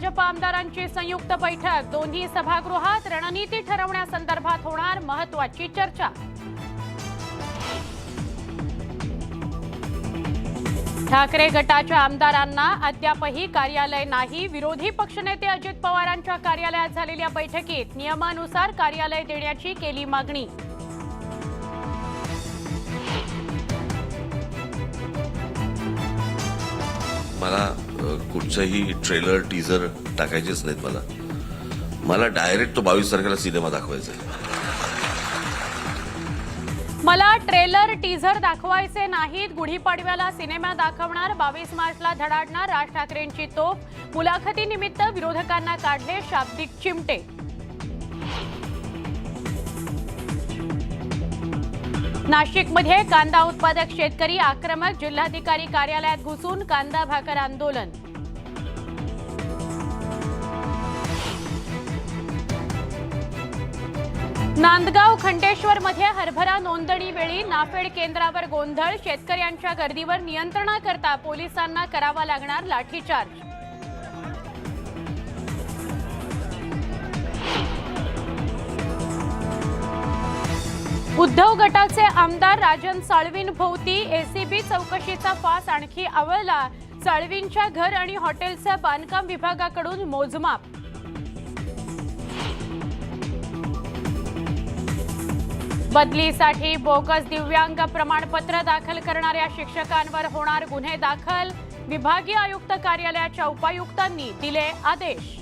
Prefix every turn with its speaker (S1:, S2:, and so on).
S1: भाजप आमदारांची संयुक्त बैठक, दोन्ही सभागृहात रणनीती ठरवण्यासंदर्भात होणार महत्त्वाची चर्चा। ठाकरे गटाच्या आमदारांना अद्यापही कार्यालय नाही। विरोधी पक्षनेते अजित पवारांच्या कार्यालयात झालेल्या बैठकीत नियमानुसार कार्यालय देण्याची केली मागणी।
S2: मला कुठचंही ट्रेलर टीजर टाकायचेच नाहीत। मला डायरेक्ट तो 22 तारखेला सिनेमा दाखवायचा आहे।
S1: मला ट्रेलर टीजर दाखवायचे नाहीत। गुढीपाडव्याला सिनेमा दाखवणार, 22 मार्चला धडाडणार राज ठाकरेंची तोफ। मुलाखतीनिमित्त विरोधकांना काढले शाब्दिक चिमटे। नाशिकमध्ये कांदा उत्पादक शेतकरी आक्रमक, जिल्हाधिकारी कार्यालयात घुसून कांदा भाकर आंदोलन। नांदगाव खंडेश्वरमध्ये हरभरा नोंदणी वेळी नाफेड केंद्रावर गोंधळ, शेतकऱ्यांच्या गर्दीवर नियंत्रणाकरता पोलिसांना करावा लागणार लाठीचार्ज। उद्धव गटाचे आमदार राजन साळवींभोवती एसीबी चौकशीचा फास आणखी आवळला। साळवींच्या घर आणि हॉटेलच्या बांधकाम विभागाकडून मोजमाप। बदलीसाठी बोगस दिव्यांग प्रमाणपत्र दाखल करणाऱ्या शिक्षकांवर होणार गुन्हे दाखल। विभागीय आयुक्त कार्यालयाच्या उपायुक्तांनी दिले आदेश।